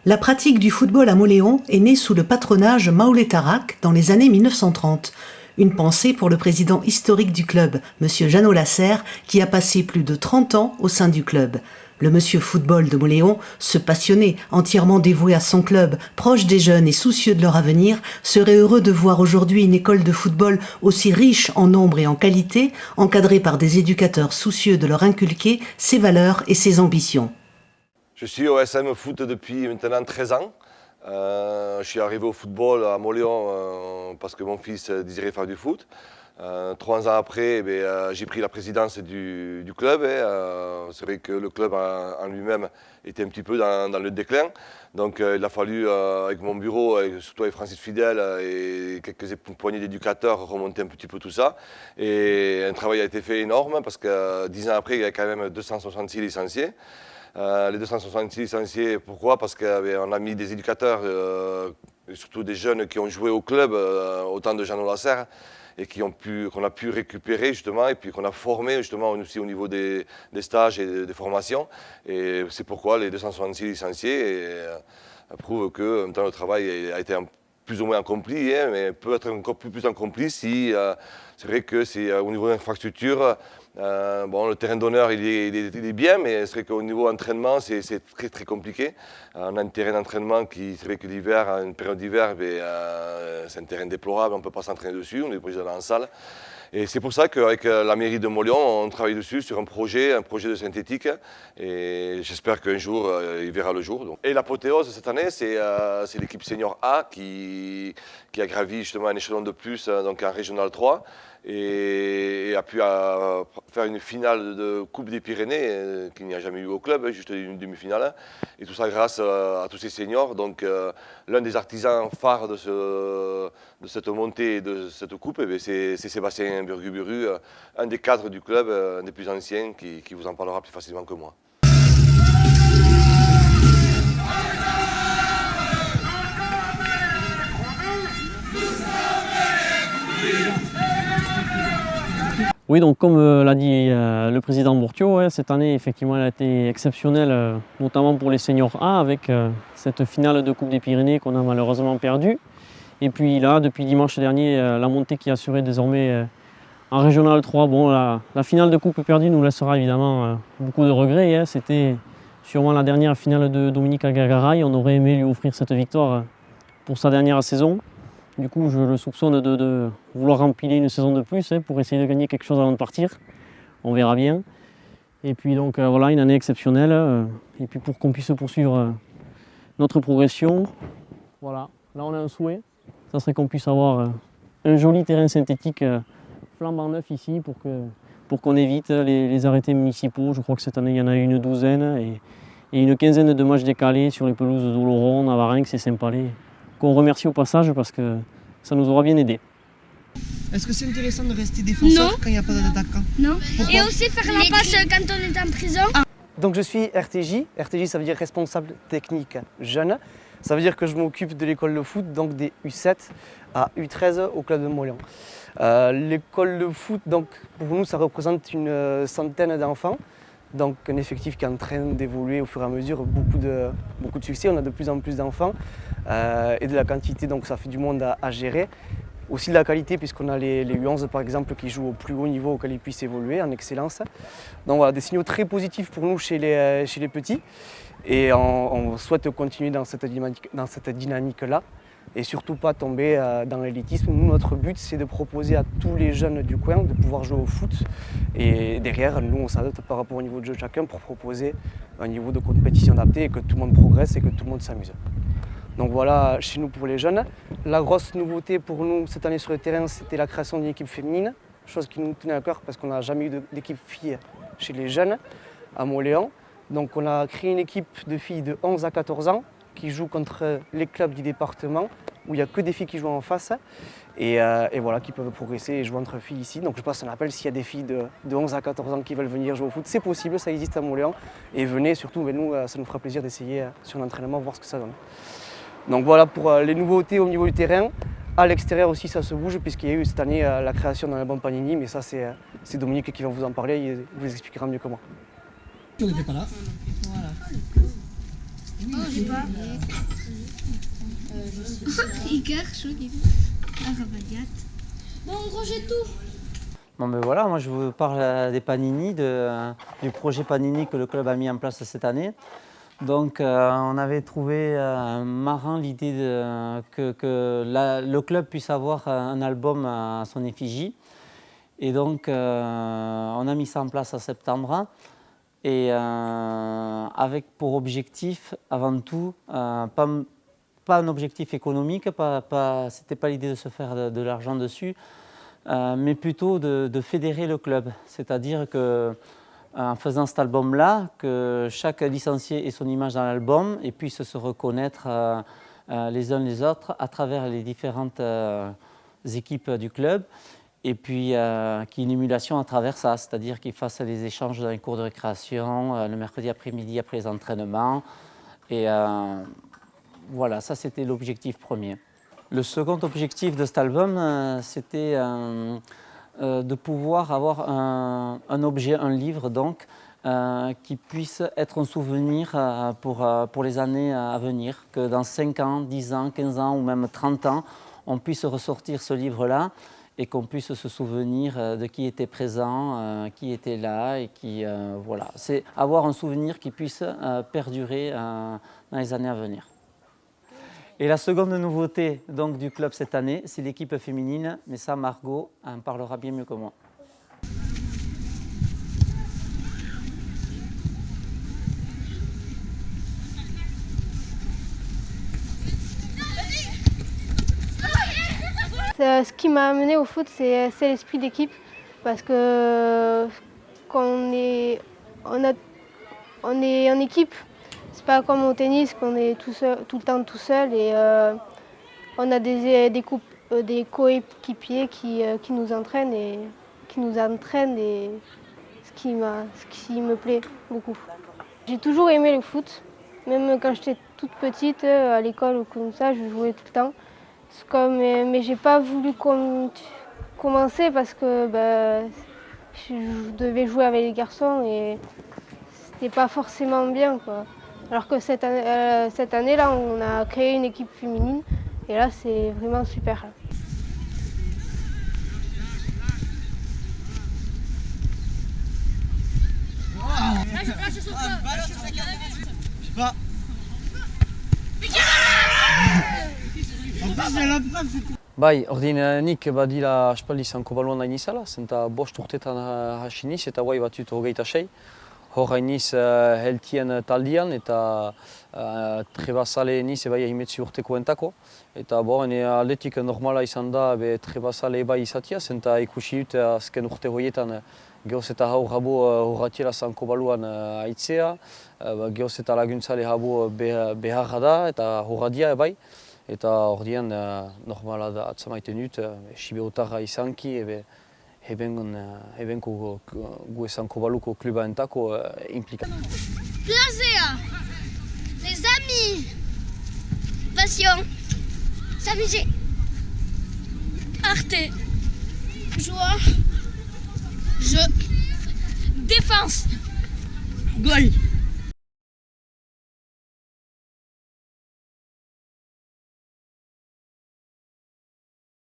La pratique du football à Mauléon est née sous le patronage Maoulet-Tarak dans les années 1930. Une pensée pour le président historique du club, M. Jeannot Lasserre, qui a passé plus de 30 ans au sein du club. Le monsieur football de Mauléon, ce passionné, entièrement dévoué à son club, proche des jeunes et soucieux de leur avenir, serait heureux de voir aujourd'hui une école de football aussi riche en nombre et en qualité, encadrée par des éducateurs soucieux de leur inculquer ses valeurs et ses ambitions. Je suis au SM Foot depuis maintenant 13 ans. Je suis arrivé au football à Mauléon parce que mon fils désirait faire du foot. 3 ans après, j'ai pris la présidence du club. C'est vrai que le club en lui-même était un petit peu dans le déclin. Donc il a fallu, avec mon bureau, surtout avec Francis Fidel et quelques poignées d'éducateurs, remonter un petit peu tout ça. Et un travail a été fait énorme parce que 10 ans après, il y a quand même 266 licenciés. Les 266 licenciés, pourquoi? Parce qu'on a mis des éducateurs, surtout des jeunes qui ont joué au club au temps de Jeannot Lasserre et qu'on a pu récupérer justement et puis qu'on a formé justement aussi au niveau des stages et des formations. Et c'est pourquoi les 266 licenciés prouvent que maintenant le travail a été plus ou moins accompli, mais peut être encore plus accompli si c'est vrai que c'est au niveau de l'infrastructure. Le terrain d'honneur il est bien, mais c'est vrai qu'au niveau entraînement c'est très très compliqué. On a un terrain d'entraînement qui, c'est vrai que l'hiver, une période d'hiver, c'est un terrain déplorable, on ne peut pas s'entraîner dessus, on est obligé d'aller en salle. Et c'est pour ça qu'avec la mairie de Mauléon, on travaille dessus sur un projet de synthétique. Et j'espère qu'un jour, il verra le jour. Donc. Et l'apothéose cette année, c'est l'équipe senior A qui a gravi justement un échelon de plus donc en Régional 3 et a pu faire une finale de Coupe des Pyrénées qu'il n'y a jamais eu au club, juste une demi-finale. Et tout ça grâce à tous ces seniors. Donc l'un des artisans phares de cette montée et de cette coupe, c'est Sébastien Burguburu, un des cadres du club, un des plus anciens, qui vous en parlera plus facilement que moi. Oui, donc comme l'a dit le président Bourtiot, cette année effectivement elle a été exceptionnelle, notamment pour les seniors A avec cette finale de Coupe des Pyrénées qu'on a malheureusement perdue. Et puis là, depuis dimanche dernier, la montée qui est assurée désormais en Régional 3. Bon, la finale de Coupe perdue nous laissera évidemment beaucoup de regrets. C'était sûrement la dernière finale de Dominique Agagaray. On aurait aimé lui offrir cette victoire pour sa dernière saison. Du coup, je le soupçonne de vouloir empiler une saison de plus pour essayer de gagner quelque chose avant de partir. On verra bien. Et puis donc voilà, une année exceptionnelle. Et puis pour qu'on puisse poursuivre notre progression, voilà, là on a un souhait. Ça serait qu'on puisse avoir un joli terrain synthétique flambant neuf ici pour qu'on évite les arrêtés municipaux. Je crois que cette année il y en a eu une douzaine et une quinzaine de matchs décalés sur les pelouses d'Oloron, Navarinx et Saint-Palais. Qu'on remercie au passage parce que ça nous aura bien aidé. Est-ce que c'est intéressant de rester défenseur quand il n'y a pas d'attaquant? Non. Pourquoi? Et aussi faire la passe quand on est en prison. Donc je suis RTJ. RTJ ça veut dire responsable technique jeune. Ça veut dire que je m'occupe de l'école de foot, donc des U7 à U13 au club de Mauléon. L'école de foot, donc, pour nous, ça représente une centaine d'enfants. Donc un effectif qui est en train d'évoluer au fur et à mesure, beaucoup de succès. On a de plus en plus d'enfants et de la quantité, donc ça fait du monde à gérer. Aussi de la qualité puisqu'on a les U11 par exemple qui jouent au plus haut niveau auquel ils puissent évoluer en excellence. Donc voilà, des signaux très positifs pour nous chez les petits et on souhaite continuer dans cette dynamique-là et surtout pas tomber dans l'élitisme. Nous, notre but c'est de proposer à tous les jeunes du coin de pouvoir jouer au foot et derrière nous on s'adapte par rapport au niveau de jeu de chacun pour proposer un niveau de compétition adapté et que tout le monde progresse et que tout le monde s'amuse. Donc voilà, chez nous pour les jeunes. La grosse nouveauté pour nous cette année sur le terrain, c'était la création d'une équipe féminine, chose qui nous tenait à cœur parce qu'on n'a jamais eu d'équipe filles chez les jeunes à Mauléon. Donc on a créé une équipe de filles de 11 à 14 ans qui jouent contre les clubs du département où il n'y a que des filles qui jouent en face et voilà, qui peuvent progresser et jouer entre filles ici. Donc je passe un appel s'il y a des filles de 11 à 14 ans qui veulent venir jouer au foot, c'est possible, ça existe à Mauléon. Et venez surtout, nous, ça nous fera plaisir d'essayer sur l'entraînement, voir ce que ça donne. Donc voilà pour les nouveautés au niveau du terrain. À l'extérieur aussi ça se bouge puisqu'il y a eu cette année la création d'un album Panini, mais ça c'est Dominique qui va vous en parler, il vous expliquera mieux que moi. On n'était pas là. Voilà. Oh, j'ai pas. Iker, Arabadiat. Bon, en gros, j'ai tout. Bon ben voilà, moi je vous parle des Panini, du projet Panini que le club a mis en place cette année. Donc on avait trouvé marrant l'idée que le club puisse avoir un album à son effigie. Et donc on a mis ça en place en septembre. Et avec pour objectif, avant tout, pas un objectif économique, c'était pas l'idée de se faire de l'argent dessus, mais plutôt de fédérer le club. C'est-à-dire qu'en faisant cet album-là, que chaque licencié ait son image dans l'album et puisse se reconnaître les uns les autres à travers les différentes équipes du club. Et puis qu'il y ait une émulation à travers ça, c'est-à-dire qu'ils fassent les échanges dans les cours de récréation, le mercredi après-midi après les entraînements. Et voilà, ça c'était l'objectif premier. Le second objectif de cet album, c'était de pouvoir avoir un objet, un livre donc, qui puisse être un souvenir pour les années à venir, que dans 5 ans, 10 ans, 15 ans ou même 30 ans, on puisse ressortir ce livre-là et qu'on puisse se souvenir de qui était présent, qui était là et qui, voilà. C'est avoir un souvenir qui puisse perdurer dans les années à venir. Et la seconde nouveauté donc, du club cette année, c'est l'équipe féminine, mais ça Margot en parlera bien mieux que moi. Ce qui m'a amené au foot, c'est l'esprit d'équipe, parce que quand on est en équipe, c'est pas comme au tennis qu'on est tout le temps tout seul et on a des coéquipiers qui nous entraînent et ce qui me plaît beaucoup. J'ai toujours aimé le foot, même quand j'étais toute petite à l'école ou comme ça, je jouais tout le temps. Mais j'ai pas voulu commencer parce que je devais jouer avec les garçons et c'était pas forcément bien, quoi. Alors que cette année-là, on a créé une équipe féminine et là, c'est vraiment super. Bai, ordin nik badira aspaldi zanko baloan da inizala, zenta bost urtetan hasi niz eta guai batut 26. Hor hainiz heltien taldian eta trebazale niz ebai ahimetzi urteko entako. Eta aldetik normala izan da trebazale ebai izatia, zenta ikusi dut azken urte horietan gehoz eta haur habo horratiela zanko baloan aitzea, gehoz eta laguntzale habo beharra da eta horradia ebai. Eta ordian normala da atzamaiten dut, sibeotarra izanki, ebenko gu ezanko baluko kluba entako implika. Plaisir, les amis, passion, s'amuser, arte, joie, jeu, défense, goal.